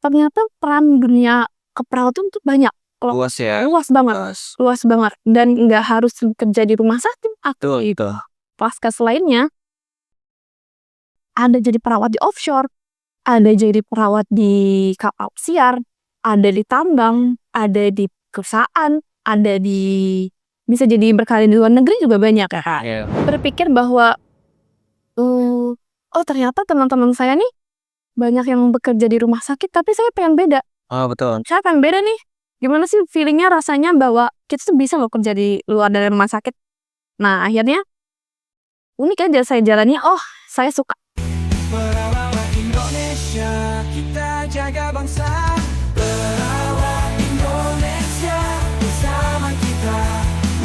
ternyata peran dunia keperawatan tuh banyak. Luas ya. Luas banget. Luas banget. Dan nggak harus kerja di rumah sakit atau Betul. vaskes lainnya. Ada jadi perawat di offshore, ada jadi perawat di kapal pesiar, ada di tambang, ada di perusahaan, ada di bisa jadi berkarir di luar negeri juga banyak ya Kak. Iya. Berpikir bahwa oh ternyata teman-teman saya nih banyak yang bekerja di rumah sakit, tapi saya pengen beda. Oh betul. Saya pengen beda nih. Gimana sih feelingnya rasanya bahwa kita tuh bisa loh kerja di luar dari rumah sakit. Nah akhirnya unik aja saya jalani. Oh saya suka. Perawat Indonesia, kita jaga bangsa. Perawat Indonesia, bersama kita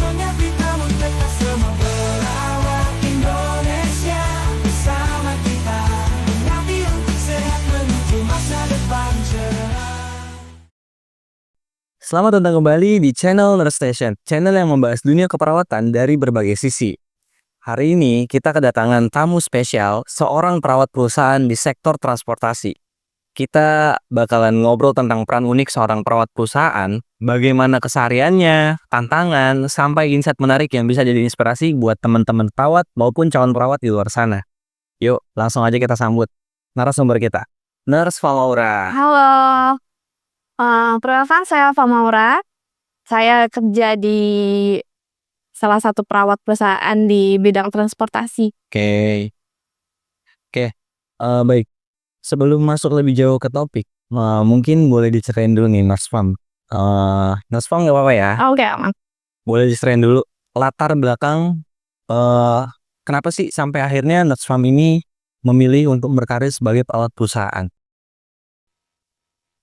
menyapi tamu kita semua. Perawat Indonesia, bersama kita menyapi untuk sehat menuju masa depan cerah. Selamat datang kembali di channel Nurse Station, channel yang membahas dunia keperawatan dari berbagai sisi. Hari ini kita kedatangan tamu spesial, seorang perawat perusahaan di sektor transportasi. Kita bakalan ngobrol tentang peran unik seorang perawat perusahaan, bagaimana kesehariannya, tantangan, sampai insight menarik yang bisa jadi inspirasi buat teman-teman perawat maupun calon perawat di luar sana. Yuk, langsung aja kita sambut narasumber kita, Nurse Famaura. Halo, perkenalkan saya Famaura. Saya kerja di salah satu perawat perusahaan di bidang transportasi. Oke, baik. Sebelum masuk lebih jauh ke topik, mungkin boleh diceritain dulu nih Nurse Fam. Nurse Fam nggak apa-apa ya? Oke, aman. Boleh diceritain dulu latar belakang kenapa sih sampai akhirnya Nurse Fam ini memilih untuk berkarir sebagai perawat perusahaan?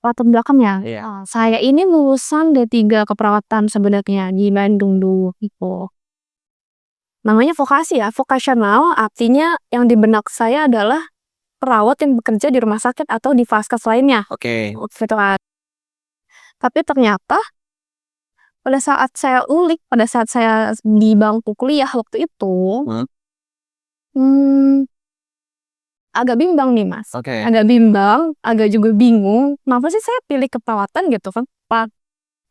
Latar belakangnya, Iya. saya ini lulusan D3 keperawatan sebenarnya di Bandung dulu gitu. Namanya vokasi ya, vokasional artinya yang di benak saya adalah perawat yang bekerja di rumah sakit atau di vaskes lainnya. Oke. Gitu kan. Tapi ternyata pada saat saya di bangku kuliah waktu itu, agak bimbang nih Mas. Oke. Agak bimbang, agak juga bingung. Kenapa sih saya pilih keperawatan gitu kan?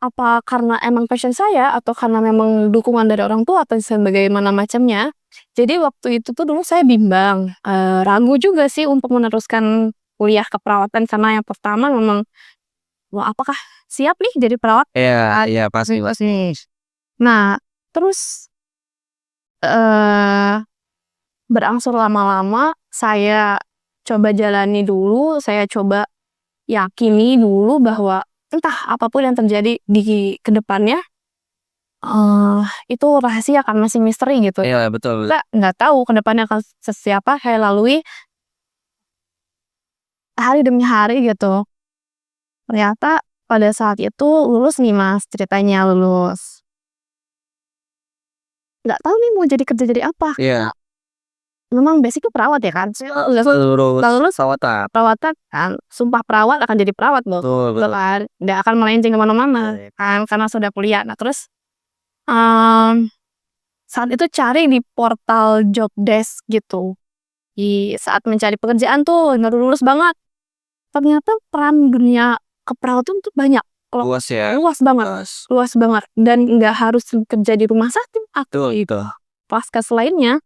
Apa karena emang passion saya atau karena memang dukungan dari orang tua atau sebagaimana macamnya. Jadi waktu itu tuh dulu saya bimbang, ragu juga sih untuk meneruskan kuliah keperawatan karena yang pertama memang, wah apakah siap nih jadi perawat? Iya, pasti. Nah, terus berangsur lama-lama saya coba jalani dulu, saya coba yakini dulu bahwa entah apapun yang terjadi di kedepannya, itu rahasia kan, masih misteri gitu. Iya, betul. Kita nggak tahu kedepannya akan siapa saya lalui hari demi hari gitu. Ternyata pada saat itu lulus nih Mas, ceritanya lulus. Nggak tahu nih mau kerja jadi apa. Iya. Memang basicnya perawat ya kan. Lulus perawatan kan, sumpah perawat akan jadi perawat loh. Betul. Kan, nggak akan melenceng kemana-mana kan karena sudah kuliah. Nah terus saat itu cari di portal job desk gitu. Di saat mencari pekerjaan tuh baru lulus banget. Ternyata peran dunia keperawatan tuh banyak. Luas ya. Luas banget. Dan nggak harus kerja di rumah sakit atau Betul. vaskes lainnya.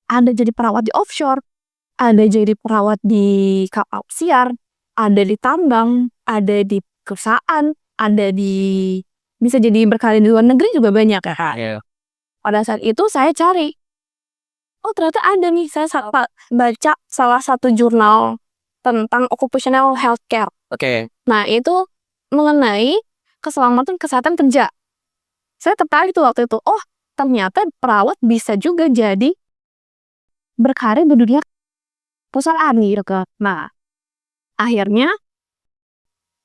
Ada jadi perawat di offshore, ada jadi perawat di kapal pesiar, ada di tambang, ada di perusahaan, ada di bisa jadi berkarir di luar negeri juga banyak ya Kak. Iya. Pada saat itu saya cari, oh ternyata ada nih, saya baca salah satu jurnal tentang occupational healthcare. Oke. Nah itu mengenai keselamatan kesehatan kerja. Saya tertarik tuh waktu itu, oh ternyata perawat bisa juga jadi berkarir di dunia perusahaan gitu kan. Nah, akhirnya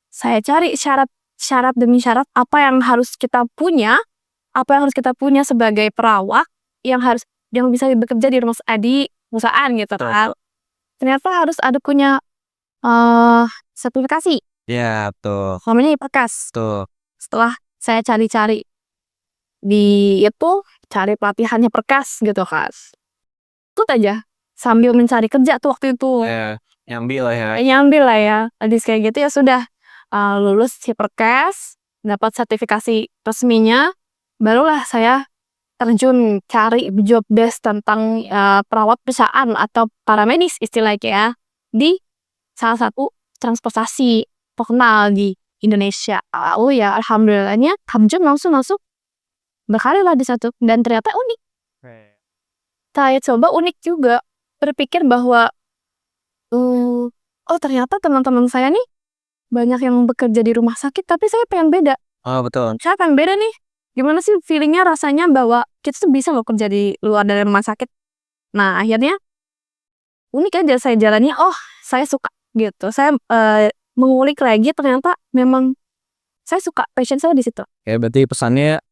saya cari syarat demi syarat apa yang harus kita punya sebagai perawat yang bisa bekerja di perusahaan gitu kan. Ternyata harus ada punya sertifikasi. Iya, betul. Namanya IPRKAS. Tuh. Setelah saya cari-cari cari pelatihannya PERKAS gitu kan. Ikut aja sambil mencari kerja tuh waktu itu. Nyambi lah ya. nyambil lah ya. Habis kayak gitu ya sudah, lulus Hiperkes, dapat sertifikasi resminya, barulah saya terjun cari job desk tentang perawat perusahaan atau paramedis istilahnya ya, di salah satu transportasi terkenal di Indonesia. Lalu ya alhamdulillahnya terjun langsung masuk, berkarir lah di satu, dan ternyata unik. Saya coba unik juga, berpikir bahwa oh ternyata teman-teman saya nih banyak yang bekerja di rumah sakit, tapi saya pengen beda. Oh betul. Saya pengen beda nih. Gimana sih feelingnya, rasanya bahwa kita tuh bisa loh kerja di luar dari rumah sakit. Nah akhirnya unik aja saya jalani, oh saya suka gitu. Saya mengulik lagi, ternyata memang saya suka, passion saya di situ. Ya berarti pesannya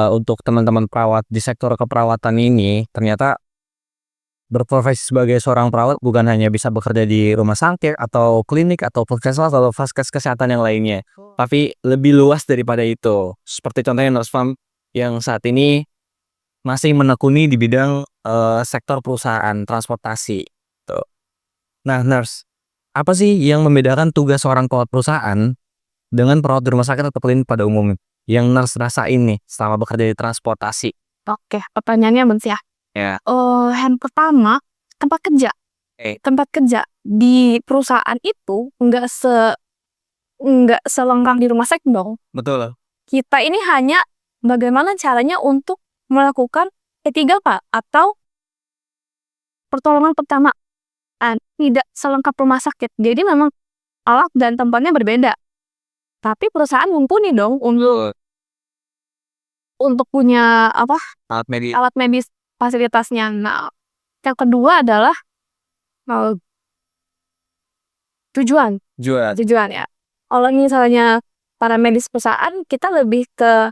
untuk teman-teman perawat di sektor keperawatan ini, ternyata berprofesi sebagai seorang perawat bukan hanya bisa bekerja di rumah sakit atau klinik atau puskesmas atau vaskes kesehatan yang lainnya, tapi lebih luas daripada itu. Seperti contohnya Nurse Farm yang saat ini masih menekuni di bidang sektor perusahaan transportasi. Tuh. Nah, Nurse, apa sih yang membedakan tugas seorang perawat perusahaan dengan perawat di rumah sakit atau klinik pada umumnya? Yang Nurse rasain nih selama bekerja di transportasi. Oke, pertanyaannya benar ya. Ya. Yang pertama, tempat kerja. Tempat kerja di perusahaan itu nggak selengkap di rumah sakit dong. Betul. Kita ini hanya bagaimana caranya untuk melakukan P3K atau pertolongan pertama. Tidak selengkap rumah sakit. Jadi memang alat dan tempatnya berbeda. Tapi perusahaan mumpuni dong untuk punya alat medis fasilitasnya. Nah, yang kedua adalah tujuan ya. Kalau misalnya para medis perusahaan, kita lebih ke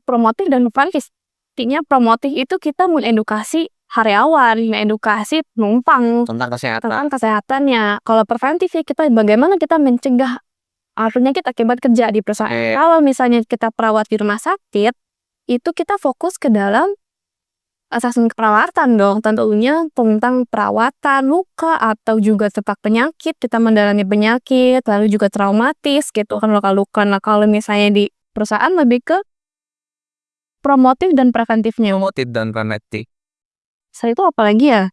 promotif dan preventif. Artinya promotif itu kita mengedukasi karyawan, mengedukasi penumpang tentang kesehatannya. Kalau preventif ya kita bagaimana kita mencegah penyakit akibat kerja di perusahaan. Kalau misalnya kita perawat di rumah sakit, itu kita fokus ke dalam asesmen keperawatan dong, tentunya tentang perawatan luka atau juga tentang penyakit, kita mendalami penyakit, lalu juga traumatis gitu kan, luka-luka. Nah kalau misalnya di perusahaan lebih ke promotif dan preventifnya. Setelah itu apa lagi ya?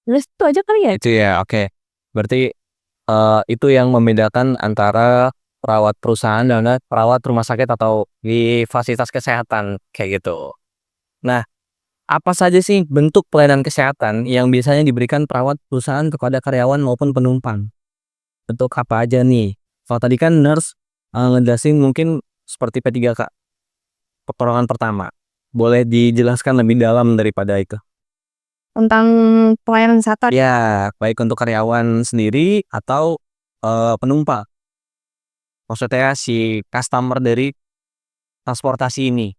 Terus itu aja kali ya? Itu ya, oke. Berarti itu yang membedakan antara perawat perusahaan dan perawat rumah sakit atau di fasilitas kesehatan kayak gitu. Nah, apa saja sih bentuk pelayanan kesehatan yang biasanya diberikan perawat perusahaan kepada karyawan maupun penumpang? Bentuk apa aja nih? Kalau tadi kan nurse ngejelasin mungkin seperti P3K, pertolongan pertama. Boleh dijelaskan lebih dalam daripada itu? Tentang pelayanan kesehatan? Ya, baik untuk karyawan sendiri atau penumpang. Maksudnya si customer dari transportasi ini.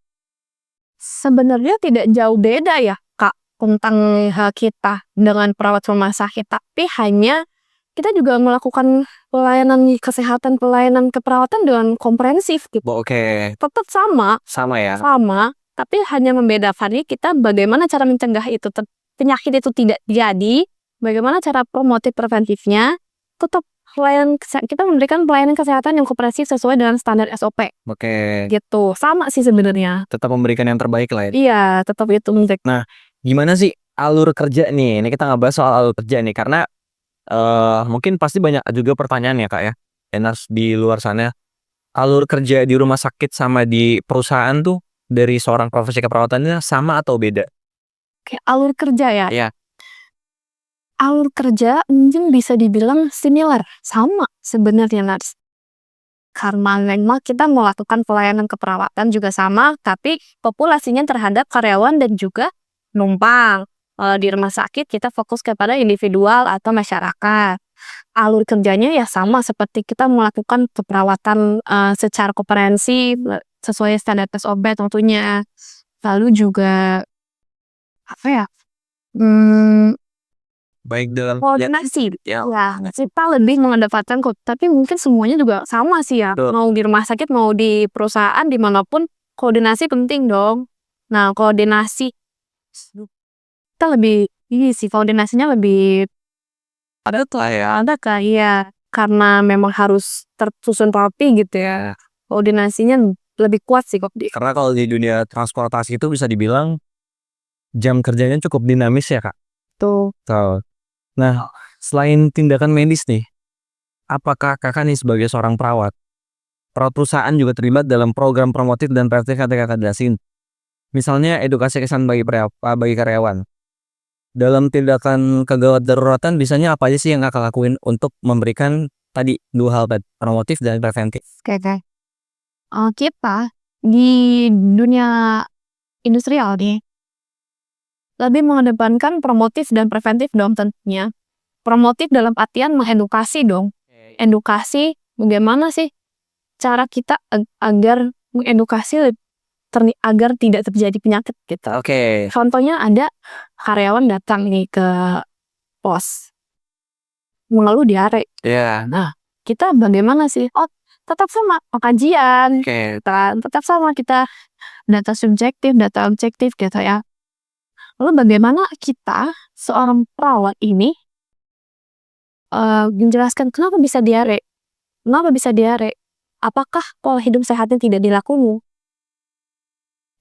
Sebenarnya tidak jauh beda ya Kak, tentang kita dengan perawat rumah sakit. Tapi hanya kita juga melakukan pelayanan kesehatan, pelayanan keperawatan dengan komprehensif gitu. Oke. Tetap sama. Sama ya? Sama, tapi hanya membedakannya kita bagaimana cara mencegah itu, penyakit itu tidak jadi, bagaimana cara promotif preventifnya, tetap kita memberikan pelayanan kesehatan yang komprehensif sesuai dengan standar SOP. Oke. Gitu, sama sih sebenarnya. Tetap memberikan yang terbaik lah ya? Iya, tetap itu. Nah, gimana sih alur kerja nih? Ini kita ngebahas soal alur kerja nih, karena mungkin pasti banyak juga pertanyaan ya Kak ya, Nurse di luar sana. Alur kerja di rumah sakit sama di perusahaan tuh dari seorang profesi keperawatannya sama atau beda? Oke, alur kerja ya? Iya. Alur kerja mungkin bisa dibilang similar, sama sebenarnya Nurse. Karena memang kita melakukan pelayanan keperawatan juga sama, tapi populasinya terhadap karyawan dan juga penumpang. Kalau di rumah sakit kita fokus kepada individual atau masyarakat. Alur kerjanya ya sama seperti kita melakukan keperawatan secara komprehensif sesuai standar SOP tentunya. Lalu juga apa ya? Baik dalam koordinasi. Ya. Kita lebih mengedepankan tapi mungkin semuanya juga sama sih ya. Betul. Mau di rumah sakit, mau di perusahaan, dimanapun koordinasi penting dong. Nah koordinasi kita lebih ini sih koordinasinya lebih Ada tuh ya. ada kayak karena memang harus tersusun rapi gitu ya. Koordinasinya lebih kuat sih kok di Karena kalau di dunia transportasi itu bisa dibilang jam kerjanya cukup dinamis ya Kak. tuh. Betul. Nah, selain tindakan medis nih, apakah Kakak nih sebagai seorang perawat perusahaan juga terlibat dalam program promotif dan preventif yang tadi Kakak jelasin? Misalnya edukasi kesan bagi karyawan. Dalam tindakan kegawat daruratan biasanya apa aja sih yang Kakak lakuin untuk memberikan tadi dua hal tadi, promotif dan preventif? Kayak kita di dunia industrial nih lebih mengedepankan promotif dan preventif dong tentunya. Promotif dalam artian mengedukasi dong. Edukasi bagaimana sih cara kita agar mengedukasi agar tidak terjadi penyakit gitu. Oke. Contohnya ada karyawan datang nih ke pos mengeluh diare. Ya. Nah, kita bagaimana sih? Oh, tetap sama kajian. Oke. Tetap sama kita data subjektif, data objektif gitu ya. Lalu bagaimana kita seorang perawat ini menjelaskan kenapa bisa diare? Kenapa bisa diare? Apakah pola hidup sehatnya tidak dilakukan?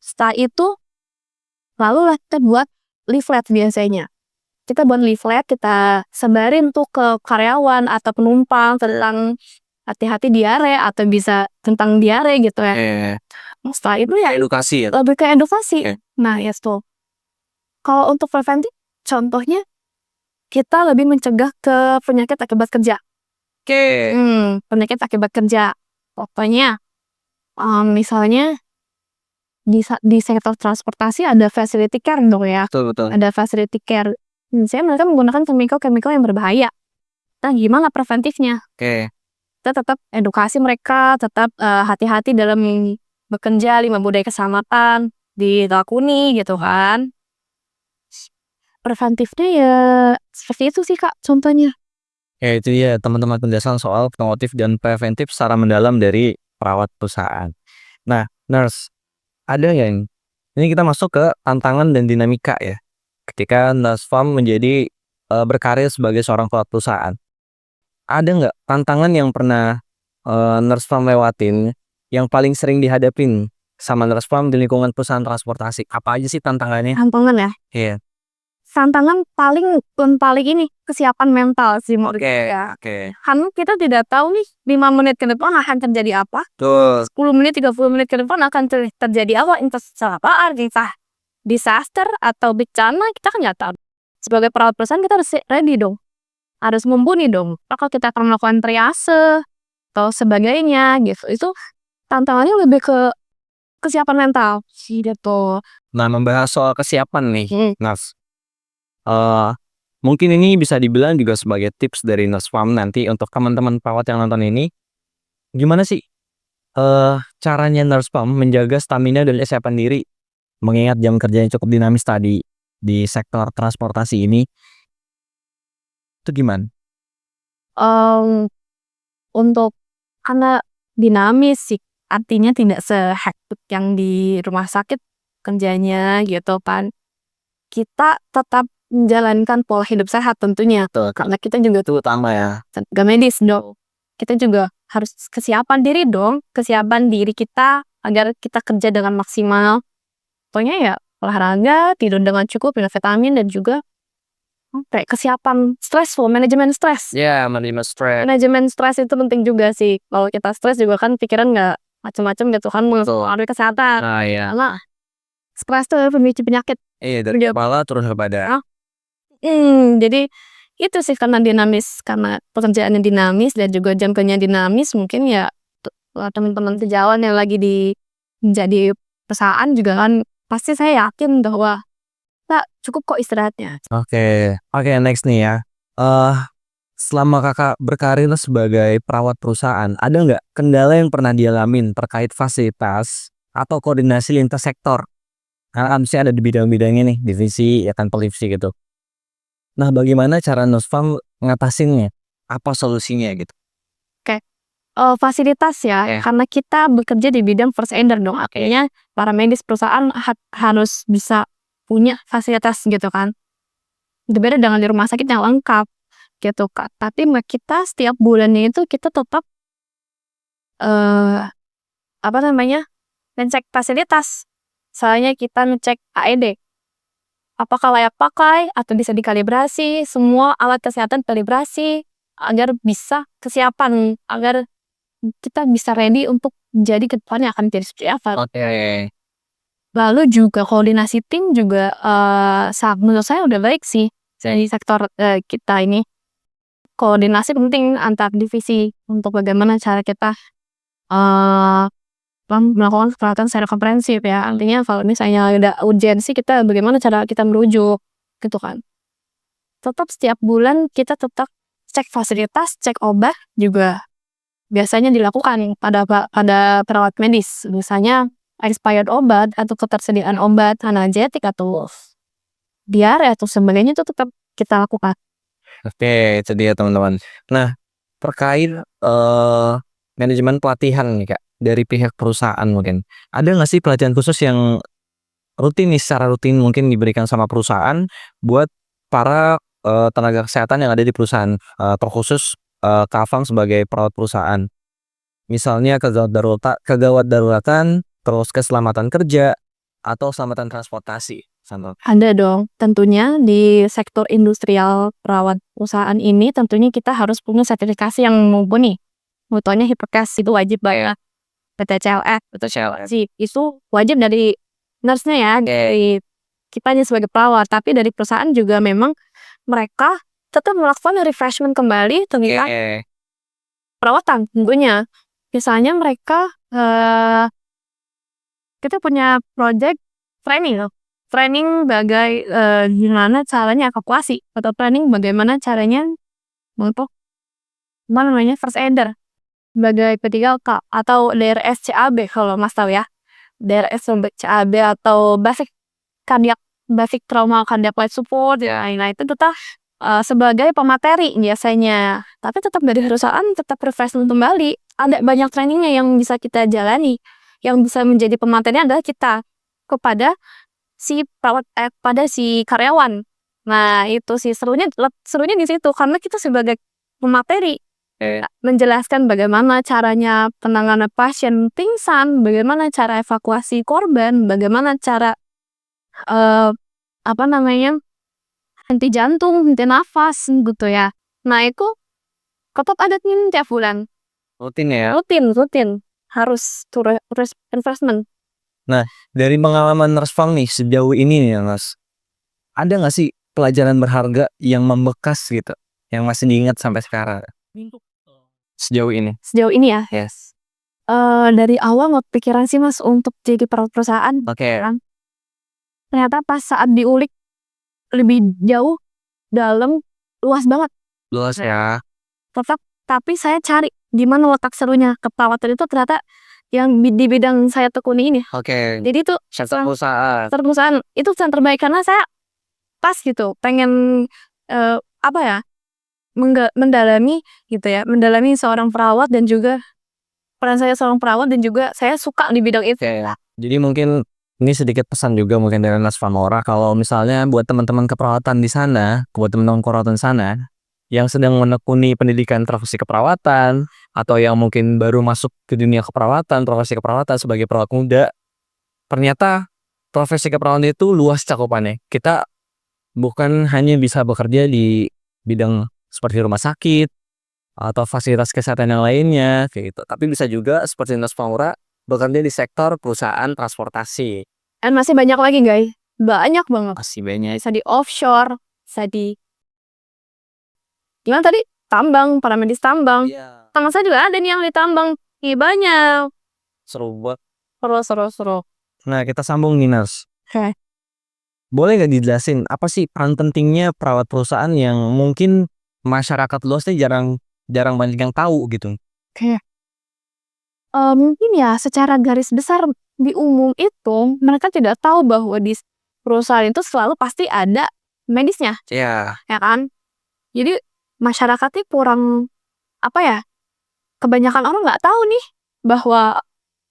Setelah itu, lalu kita buat leaflet biasanya. Kita buat leaflet, kita sebarin tuh ke karyawan atau penumpang tentang hati-hati diare atau bisa tentang diare gitu ya. Setelah itu ya Edukasi ya. lebih ke edukasi. Oke. Nah, yes tuh. Kalau untuk preventif, contohnya kita lebih mencegah ke penyakit akibat kerja. Oke. Penyakit akibat kerja. Pokoknya, misalnya di sektor transportasi ada facility care dong ya. Betul. Ada facility care. Misalnya mereka menggunakan chemical-chemical yang berbahaya. Nah, gimana preventifnya? Oke. Kita tetap edukasi mereka, tetap hati-hati dalam bekerja, 5 budaya keselamatan dilakoni gitu kan. Preventifnya ya seperti itu sih Kak contohnya. Ya itu ya teman-teman penjelasan soal promotif dan preventif secara mendalam dari perawat perusahaan. Nah, nurse, ada yang ini kita masuk ke tantangan dan dinamika ya. Ketika nurse farm menjadi berkarir sebagai seorang perawat perusahaan. Ada nggak tantangan yang pernah nurse farm lewatin yang paling sering dihadapin sama nurse farm di lingkungan perusahaan transportasi? Apa aja sih tantangannya? Tantangan ya. Iya. Tantangan paling ini kesiapan mental sih menurut Oke. saya. Oke. Karena kita tidak tahu nih 5 menit ke depan akan terjadi apa. Tuh. 10 menit, 30 menit ke depan akan terjadi apa. Entah kecelakaan, entah disaster atau bencana, kita kan nggak tahu. Sebagai perawat perusahaan kita harus ready dong. Harus mumpuni dong. Kalau kita akan melakukan triase atau sebagainya gitu. Itu tantangannya lebih ke kesiapan mental sih gitu. Nah, membahas soal kesiapan nih, nurse. Mungkin ini bisa dibilang juga sebagai tips dari nurse farm nanti untuk teman-teman perawat yang nonton ini. Gimana sih caranya nurse farm menjaga stamina dan kesiapan diri mengingat jam kerja yang cukup dinamis tadi di sektor transportasi ini? Itu gimana? Untuk karena dinamis sih, artinya tidak sehektik yang di rumah sakit kerjanya gitu kan. Kita tetap menjalankan pola hidup sehat tentunya. Karena kita juga Itu utama ya. tenaga medis dong. Kita juga harus kesiapan diri dong. Kesiapan diri kita agar kita kerja dengan maksimal. Pokoknya ya olahraga, tidur dengan cukup, minum vitamin dan juga kesiapan stressful, manajemen stres. Ya, manajemen stres. Manajemen stres itu penting juga sih. Kalau kita stres juga kan pikiran nggak macam-macam gitu kan mengaruhi kesehatan. Nah, ya. Karena stres itu pemicu penyakit. Iya, dari kepala turun ke badan. Jadi itu sih karena dinamis, karena pekerjaannya dinamis dan juga jam kerjanya dinamis, mungkin ya teman-teman sejawat yang lagi menjadi perusahaan juga kan pasti saya yakin bahwa tak cukup kok istirahatnya. Oke, next nih ya. Selama kakak berkarir sebagai perawat perusahaan, ada nggak kendala yang pernah dialamin terkait fasilitas atau koordinasi lintas sektor? Karena kan ada di bidang-bidangnya nih, divisi, ya kan polisi gitu. Nah, bagaimana cara nurse farm ngatasinnya? Apa solusinya gitu? Fasilitas ya, karena kita bekerja di bidang first aider dong, akhirnya para medis perusahaan harus bisa punya fasilitas gitu kan. Berbeda dengan di rumah sakit yang lengkap gitu Kak. Tapi kita setiap bulannya itu kita tetap apa namanya, ngecek fasilitas. Misalnya kita ngecek AED, apakah layak pakai atau bisa dikalibrasi, semua alat kesehatan kalibrasi agar bisa kesiapan, agar kita bisa ready untuk jadi ke depannya akan jadi seperti apa. Oke. Lalu juga koordinasi tim juga menurut saya udah baik sih di sektor kita ini. Koordinasi penting antar divisi untuk bagaimana cara kita melakukan perawatan secara komprehensif ya. Artinya kalau misalnya ada urgensi kita bagaimana cara kita merujuk gitu kan. Tetap setiap bulan kita tetap cek fasilitas, cek obat juga biasanya dilakukan pada perawat medis. Misalnya expired obat atau ketersediaan obat analgetik atau diare atau sebagainya itu tetap kita lakukan. Oke, itu dia teman-teman. Nah, terkait manajemen pelatihan nih Kak, dari pihak perusahaan mungkin. Ada nggak sih pelatihan khusus yang secara rutin mungkin diberikan sama perusahaan buat para tenaga kesehatan yang ada di perusahaan, terkhusus Kak sebagai perawat perusahaan. Misalnya kegawat daruratan, terus keselamatan kerja, atau keselamatan transportasi. Ada dong, tentunya di sektor industrial perawat perusahaan ini tentunya kita harus punya sertifikasi yang mumpuni. Contohnya HIPROCAS itu wajib banget. PTCLS itu wajib dari nurse-nya ya, dari kitanya sebagai perawat. Tapi dari perusahaan juga memang mereka tetap melakukan refreshment kembali tentang perawatan tentunya. Misalnya mereka kita punya project training gimana caranya evakuasi atau training bagaimana caranya untuk first aider sebagai P3K atau DRS CAB kalau Mas tahu ya. DRS CAB atau basic trauma cardiac life support ya. Nah itu tetap sebagai pemateri biasanya. Tapi tetap dari perusahaan tetap refreshment kembali. Ada banyak trainingnya yang bisa kita jalani. Yang bisa menjadi pemateri adalah kita kepada si perawat pada si karyawan. Nah, itu sih serunya di situ karena kita sebagai pemateri menjelaskan bagaimana caranya penanganan pasien pingsan, bagaimana cara evakuasi korban, bagaimana cara henti jantung, henti nafas gitu ya. Nah, itu tetap ada tim tiap bulan. Rutin ya? Rutin. Harus refreshment. Nah, dari pengalaman Nurse Fang nih sejauh ini nih Mas, ada nggak sih pelajaran berharga yang membekas gitu, yang masih diingat sampai sekarang? Sejauh ini? Sejauh ini ya? Yes. Dari awal nggak pikiran sih Mas untuk jadi perawat perusahaan. Oke. Ternyata pas saat diulik lebih jauh, dalam, luas banget. Luas ya. Tapi saya cari di mana letak serunya keperawatan itu ternyata yang di bidang saya tekuni ini. Oke. Jadi itu perusahaan itu yang terbaik karena saya pas gitu pengen mendalami gitu ya, mendalami seorang perawat dan juga peran saya seorang perawat dan juga saya suka di bidang itu. Jadi mungkin ini sedikit pesan juga mungkin dari Nurse Famora kalau misalnya buat teman-teman keperawatan di sana, yang sedang menekuni pendidikan profesi keperawatan atau yang mungkin baru masuk ke dunia keperawatan, profesi keperawatan sebagai perawat muda, ternyata profesi keperawatan itu luas cakupannya. Kita bukan hanya bisa bekerja di bidang seperti rumah sakit atau fasilitas kesehatan yang lainnya kayak gitu, tapi bisa juga seperti Nurse Famora bekerja di sektor perusahaan transportasi. Dan masih banyak lagi guys, banyak banget. Masih banyak. Bisa di offshore, bisa di gimana tadi? Tambang, para medis tambang. Iya. Teman saya juga ada nih yang di tambang. Iya banyak. Seru banget. Seru. Nah, kita sambung nih Nurse. Oke. Boleh nggak dijelasin apa sih peran pentingnya perawat perusahaan yang mungkin masyarakat luasnya jarang banyak yang tahu gitu? Oke. Mungkin ya secara garis besar di umum itu mereka tidak tahu bahwa di perusahaan itu selalu pasti ada medisnya. Iya. Ya kan? Jadi masyarakatnya kurang kebanyakan orang nggak tahu nih bahwa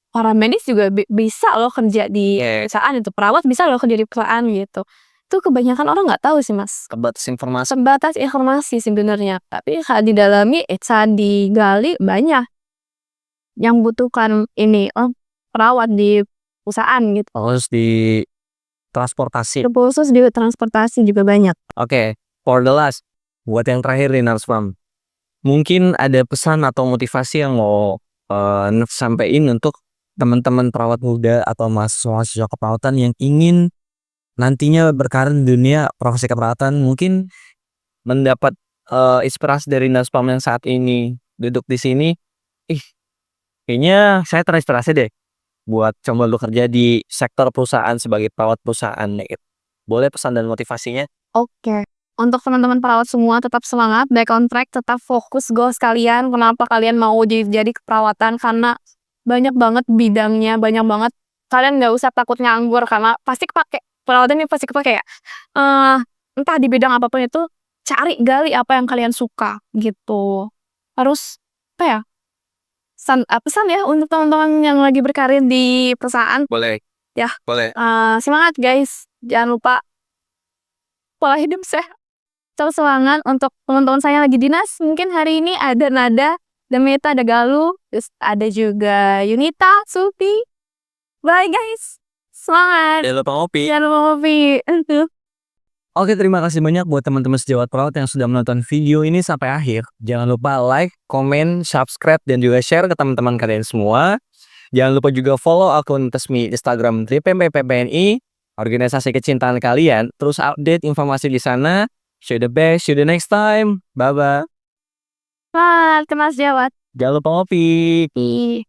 para medis juga bisa loh kerja di perusahaan itu, perawat bisa loh kerja di perusahaan gitu. itu kebanyakan orang nggak tahu sih, Mas. Sebatas informasi. Sebatas informasi sebenarnya, tapi saat didalami, saat digali banyak yang butuhkan ini, perawat di perusahaan gitu. Terus di transportasi. Khusus di transportasi juga banyak. Oke, for the last, buat yang terakhir nih Narsvam, mungkin ada pesan atau motivasi yang mau sampaikan untuk teman-teman perawat muda atau mahasiswa keperawatan yang ingin nantinya berkarir di dunia profesi keperawatan, mungkin mendapat inspirasi dari Narsvam yang saat ini duduk di sini. Kayaknya saya terinspirasi deh buat coba lu kerja di sektor perusahaan sebagai perawat perusahaan gitu. Boleh pesan dan motivasinya? Oke. Untuk teman-teman perawat semua, tetap semangat, back on track, tetap fokus goals kalian. Kenapa kalian mau jadi keperawatan? Karena banyak banget bidangnya, banyak banget. Kalian nggak usah takut nganggur, karena pasti kepake. Perawatan ini pasti kepake ya. Entah di bidang apapun itu, gali apa yang kalian suka gitu. Harus apa ya? Pesan ya untuk teman-teman yang lagi berkarir di perusahaan. Boleh. Ya. Boleh. Semangat guys, jangan lupa pola hidup sehat. Tetap semangat. Untuk teman-teman saya yang lagi dinas, mungkin hari ini ada Nada, ada Meta, ada Galuh, terus ada juga Yunita, Supi. Bye guys, semangat. Jangan lupa ngopi. Jangan lupa ngopi. Oke, terima kasih banyak buat teman-teman sejawat perawat yang sudah menonton video ini sampai akhir. Jangan lupa like, komen, subscribe, dan juga share ke teman-teman kalian semua. Jangan lupa juga follow akun resmi Instagram TripMPPPNI, organisasi kecintaan kalian. Terus update informasi di sana. See you the best, see you the next time. Bye-bye. Selamat ke Mas Jawat. Jangan lupa ngopi.